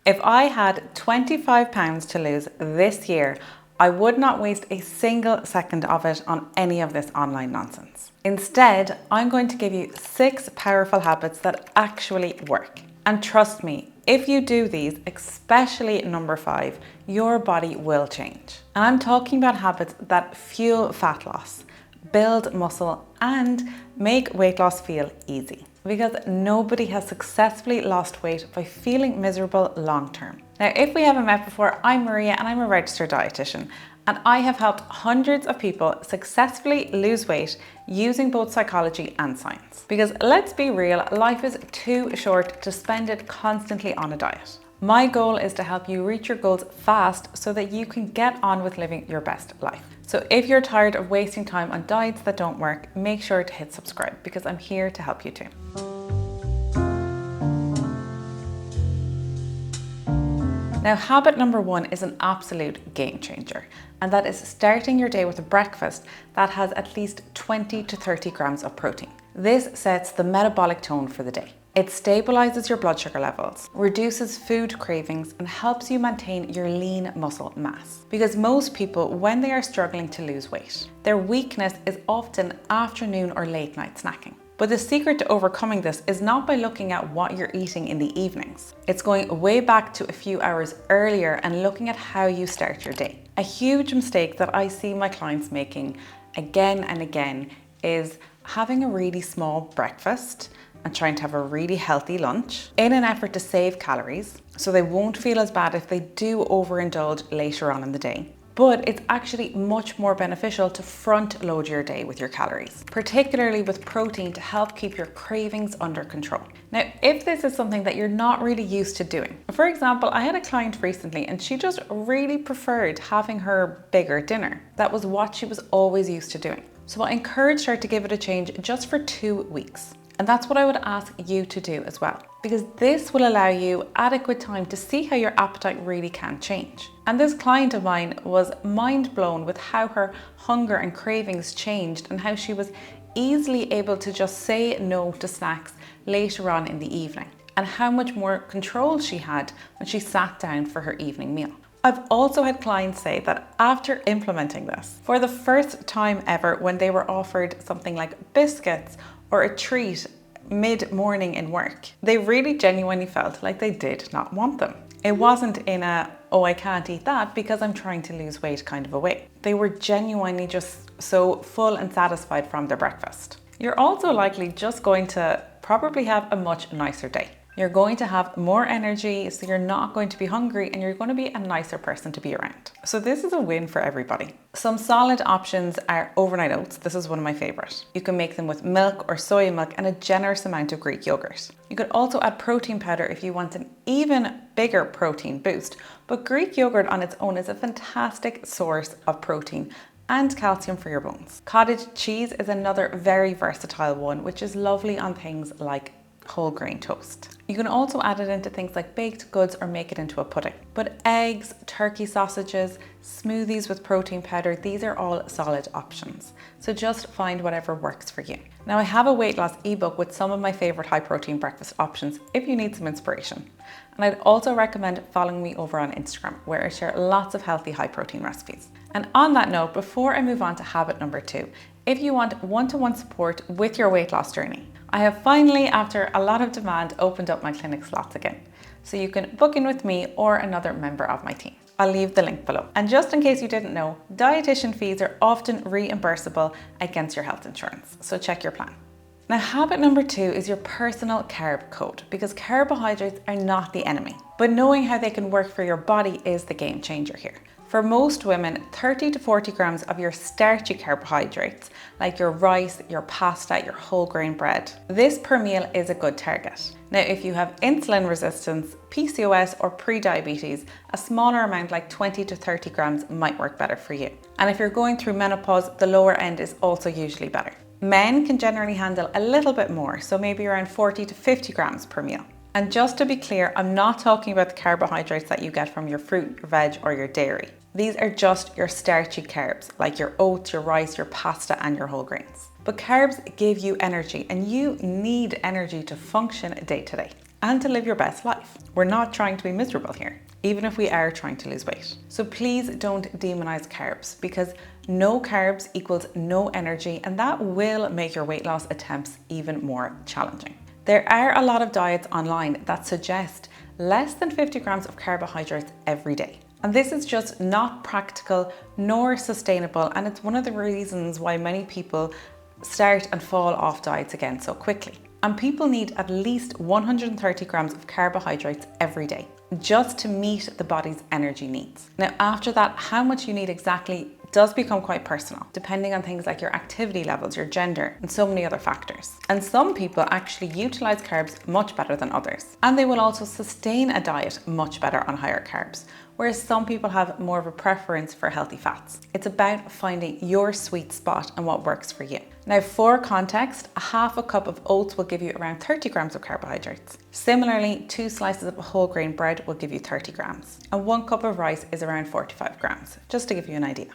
If I had 25 pounds to lose this year, I would not waste a single second of it on any of this online nonsense. Instead, I'm going to give you 6 powerful habits that actually work. And trust me, if you do these, especially number 5, your body will change. And I'm talking about habits that fuel fat loss, build muscle, and make weight loss feel easy. Because nobody has successfully lost weight by feeling miserable long term. Now, if we haven't met before, I'm Maria and I'm a registered dietitian, and I have helped hundreds of people successfully lose weight using both psychology and science. Because let's be real, life is too short to spend it constantly on a diet. My goal is to help you reach your goals fast so that you can get on with living your best life. So if you're tired of wasting time on diets that don't work, make sure to hit subscribe because I'm here to help you too. Now, habit number 1 is an absolute game changer, and that is starting your day with a breakfast that has at least 20 to 30 grams of protein. This sets the metabolic tone for the day. It stabilizes your blood sugar levels, reduces food cravings, and helps you maintain your lean muscle mass. Because most people, when they are struggling to lose weight, their weakness is often afternoon or late night snacking. But the secret to overcoming this is not by looking at what you're eating in the evenings. It's going way back to a few hours earlier and looking at how you start your day. A huge mistake that I see my clients making again and again is having a really small breakfast and trying to have a really healthy lunch in an effort to save calories so they won't feel as bad if they do overindulge later on in the day. But it's actually much more beneficial to front load your day with your calories, particularly with protein to help keep your cravings under control. Now, if this is something that you're not really used to doing, for example, I had a client recently and she just really preferred having her bigger dinner. That was what she was always used to doing. So I encouraged her to give it a change just for 2 weeks. And that's what I would ask you to do as well, because this will allow you adequate time to see how your appetite really can change. And this client of mine was mind blown with how her hunger and cravings changed and how she was easily able to just say no to snacks later on in the evening, and how much more control she had when she sat down for her evening meal. I've also had clients say that after implementing this, for the first time ever, when they were offered something like biscuits or a treat mid-morning in work, they really genuinely felt like they did not want them. It wasn't in a, oh, I can't eat that because I'm trying to lose weight kind of a way. They were genuinely just so full and satisfied from their breakfast. You're also likely just going to probably have a much nicer day. You're going to have more energy, so you're not going to be hungry and you're going to be a nicer person to be around. So this is a win for everybody. Some solid options are overnight oats. This is one of my favorite. You can make them with milk or soy milk and a generous amount of Greek yogurt. You could also add protein powder if you want an even bigger protein boost, but Greek yogurt on its own is a fantastic source of protein and calcium for your bones. Cottage cheese is another very versatile one, which is lovely on things like whole grain toast. You can also add it into things like baked goods or make it into a pudding. But eggs, turkey sausages, smoothies with protein powder, these are all solid options. So just find whatever works for you. Now, I have a weight loss ebook with some of my favorite high protein breakfast options if you need some inspiration. And I'd also recommend following me over on Instagram, where I share lots of healthy high protein recipes. And on that note, before I move on to habit number 2, if you want one-to-one support with your weight loss journey, I have finally, after a lot of demand, opened up my clinic slots again. So you can book in with me or another member of my team. I'll leave the link below. And just in case you didn't know, dietitian fees are often reimbursable against your health insurance. So check your plan. Now, habit number 2 is your personal carb code, because carbohydrates are not the enemy, but knowing how they can work for your body is the game changer here. For most women, 30 to 40 grams of your starchy carbohydrates, like your rice, your pasta, your whole grain bread, this per meal is a good target. Now, if you have insulin resistance, PCOS or pre-diabetes, a smaller amount like 20 to 30 grams might work better for you. And if you're going through menopause, the lower end is also usually better. Men can generally handle a little bit more, so maybe around 40 to 50 grams per meal. And just to be clear, I'm not talking about the carbohydrates that you get from your fruit, your veg, or your dairy. These are just your starchy carbs, like your oats, your rice, your pasta, and your whole grains. But carbs give you energy, and you need energy to function day to day. and to live your best life. We're not trying to be miserable here, even if we are trying to lose weight. So please don't demonize carbs, because no carbs equals no energy, and that will make your weight loss attempts even more challenging. There are a lot of diets online that suggest less than 50 grams of carbohydrates every day. And this is just not practical nor sustainable, and it's one of the reasons why many people start and fall off diets again so quickly. And people need at least 130 grams of carbohydrates every day just to meet the body's energy needs. Now, after that, how much you need exactly does become quite personal, depending on things like your activity levels, your gender, and so many other factors. And some people actually utilize carbs much better than others. And they will also sustain a diet much better on higher carbs, whereas some people have more of a preference for healthy fats. It's about finding your sweet spot and what works for you. Now, for context, a half a cup of oats will give you around 30 grams of carbohydrates. Similarly, 2 slices of whole grain bread will give you 30 grams. And 1 cup of rice is around 45 grams, just to give you an idea.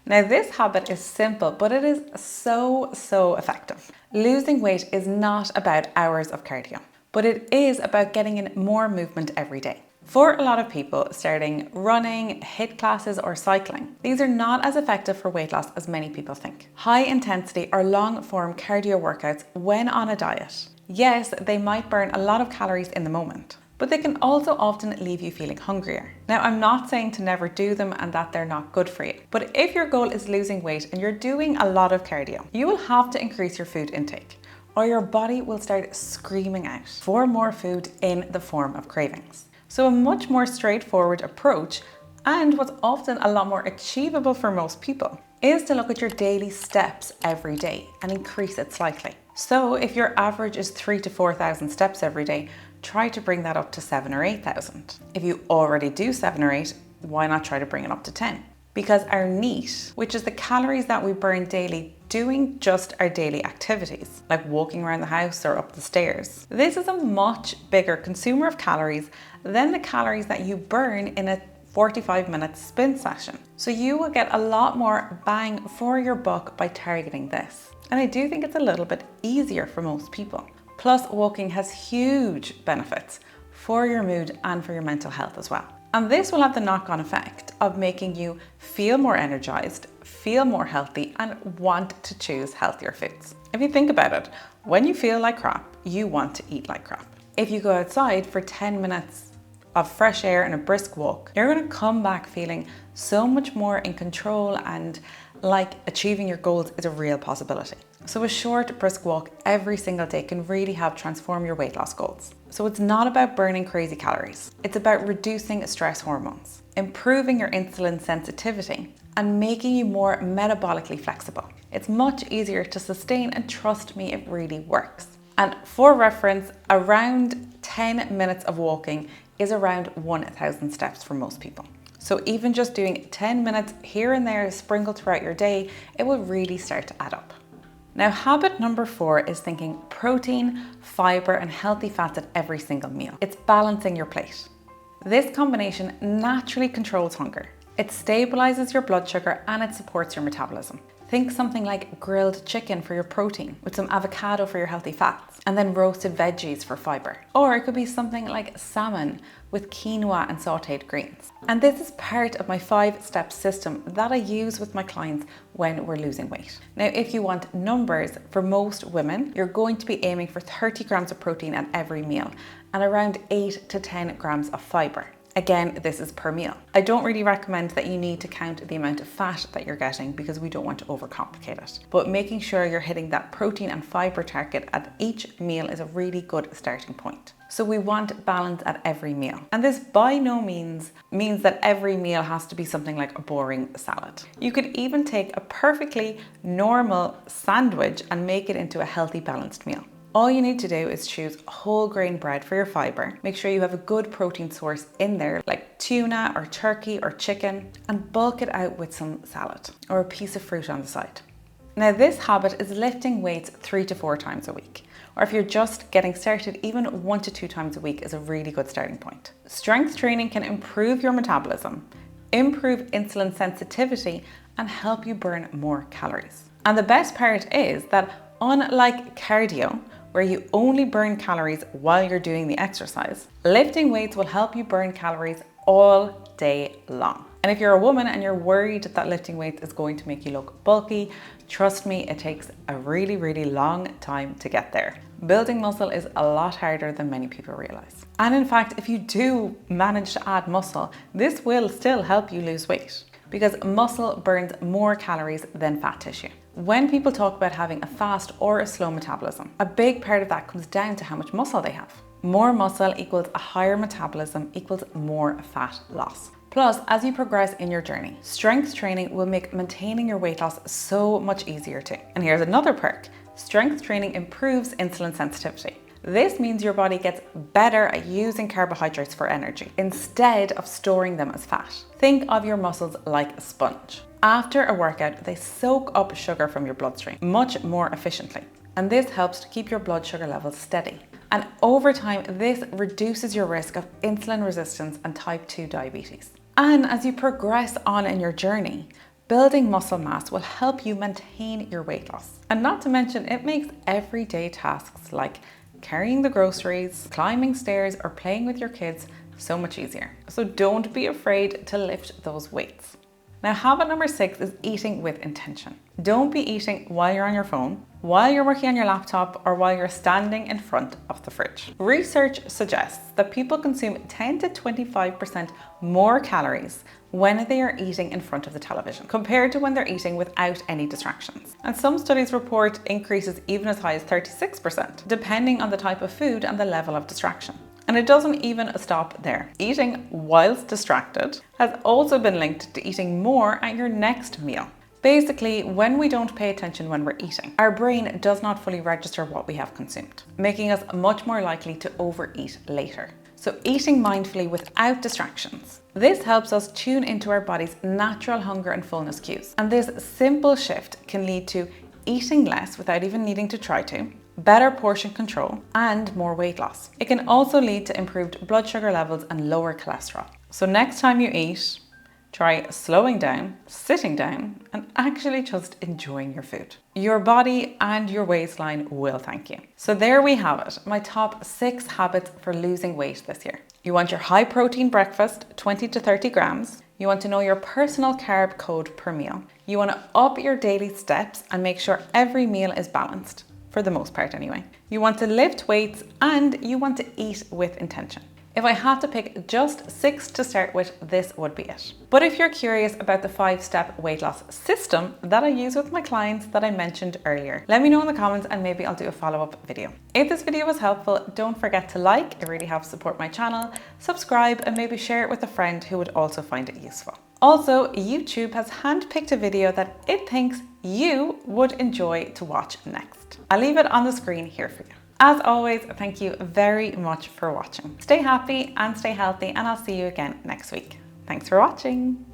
Now, this habit is simple, but it is so effective. Losing weight is not about hours of cardio, but it is about getting in more movement every day. For a lot of people, starting running, HIIT classes, or cycling, these are not as effective for weight loss as many people think. High intensity or long form cardio workouts when on a diet, yes, they might burn a lot of calories in the moment, but they can also often leave you feeling hungrier. Now, I'm not saying to never do them and that they're not good for you, but if your goal is losing weight and you're doing a lot of cardio, you will have to increase your food intake, or your body will start screaming out for more food in the form of cravings. So a much more straightforward approach, and what's often a lot more achievable for most people, is to look at your daily steps every day and increase it slightly. So if your average is 3,000 to 4,000 steps every day, try to bring that up to 7,000 or 8,000. If you already do 7 or 8, why not try to bring it up to 10? Because our NEAT, which is the calories that we burn daily doing just our daily activities, like walking around the house or up the stairs, this is a much bigger consumer of calories than the calories that you burn in a 45-minute spin session. So you will get a lot more bang for your buck by targeting this. And I do think it's a little bit easier for most people. Plus, walking has huge benefits for your mood and for your mental health as well. And this will have the knock-on effect of making you feel more energized, feel more healthy, and want to choose healthier foods. If you think about it, when you feel like crap, you want to eat like crap. If you go outside for 10 minutes of fresh air and a brisk walk, you're going to come back feeling so much more in control and like achieving your goals is a real possibility. So a short, brisk walk every single day can really help transform your weight loss goals. So it's not about burning crazy calories. It's about reducing stress hormones, improving your insulin sensitivity, and making you more metabolically flexible. It's much easier to sustain, and trust me, it really works. And for reference, around 10 minutes of walking is around 1,000 steps for most people. So even just doing 10 minutes here and there sprinkled throughout your day, it will really start to add up. Now, habit number 4 is thinking protein, fiber, and healthy fats at every single meal. It's balancing your plate. This combination naturally controls hunger. It stabilizes your blood sugar and it supports your metabolism. Think something like grilled chicken for your protein, with some avocado for your healthy fats, and then roasted veggies for fiber. Or it could be something like salmon with quinoa and sauteed greens. And this is part of my 5-step system that I use with my clients when we're losing weight. Now, if you want numbers, for most women, you're going to be aiming for 30 grams of protein at every meal and around 8 to 10 grams of fiber. Again, this is per meal. I don't really recommend that you need to count the amount of fat that you're getting because we don't want to overcomplicate it. But making sure you're hitting that protein and fiber target at each meal is a really good starting point. So we want balance at every meal. And this by no means means that every meal has to be something like a boring salad. You could even take a perfectly normal sandwich and make it into a healthy, balanced meal. All you need to do is choose whole grain bread for your fiber. Make sure you have a good protein source in there, like tuna or turkey or chicken, and bulk it out with some salad or a piece of fruit on the side. Now, this habit is lifting weights 3 to 4 times a week. Or if you're just getting started, even 1 to 2 times a week is a really good starting point. Strength training can improve your metabolism, improve insulin sensitivity, and help you burn more calories. And the best part is that unlike cardio, where you only burn calories while you're doing the exercise, lifting weights will help you burn calories all day long. And if you're a woman and you're worried that lifting weights is going to make you look bulky, trust me, it takes a really, really long time to get there. Building muscle is a lot harder than many people realize. And in fact, if you do manage to add muscle, this will still help you lose weight because muscle burns more calories than fat tissue. When people talk about having a fast or a slow metabolism, a big part of that comes down to how much muscle they have. More muscle equals a higher metabolism equals more fat loss. Plus, as you progress in your journey, strength training will make maintaining your weight loss so much easier too. And here's another perk. Strength training improves insulin sensitivity. This means your body gets better at using carbohydrates for energy instead of storing them as fat. Think of your muscles like a sponge. After a workout, they soak up sugar from your bloodstream much more efficiently. And this helps to keep your blood sugar levels steady. And over time, this reduces your risk of insulin resistance and type 2 diabetes. And as you progress on in your journey, building muscle mass will help you maintain your weight loss. And not to mention, it makes everyday tasks like carrying the groceries, climbing stairs, or playing with your kids so much easier. So don't be afraid to lift those weights. Now, habit number 6 is eating with intention. Don't be eating while you're on your phone, while you're working on your laptop, or while you're standing in front of the fridge. Research suggests that people consume 10 to 25% more calories when they are eating in front of the television compared to when they're eating without any distractions. And some studies report increases even as high as 36%, depending on the type of food and the level of distraction. And it doesn't even stop there. Eating whilst distracted has also been linked to eating more at your next meal. Basically, when we don't pay attention when we're eating, our brain does not fully register what we have consumed, making us much more likely to overeat later. So eating mindfully without distractions. This helps us tune into our body's natural hunger and fullness cues. And this simple shift can lead to eating less without even needing to try to, better portion control, and more weight loss. It can also lead to improved blood sugar levels and lower cholesterol. So next time you eat, try slowing down, sitting down, and actually just enjoying your food. Your body and your waistline will thank you. So there we have it, my top 6 habits for losing weight this year. You want your high protein breakfast, 20 to 30 grams. You want to know your personal carb code per meal. You want to up your daily steps and make sure every meal is balanced. For the most part anyway. You want to lift weights and you want to eat with intention. If I had to pick just 6 to start with, this would be it. But if you're curious about the 5-step weight loss system that I use with my clients that I mentioned earlier, let me know in the comments and maybe I'll do a follow-up video. If this video was helpful, don't forget to like, it really helps support my channel, subscribe, and maybe share it with a friend who would also find it useful. Also, YouTube has handpicked a video that it thinks you would enjoy to watch next. I'll leave it on the screen here for you. As always, thank you very much for watching. Stay happy and stay healthy, and I'll see you again next week. Thanks for watching.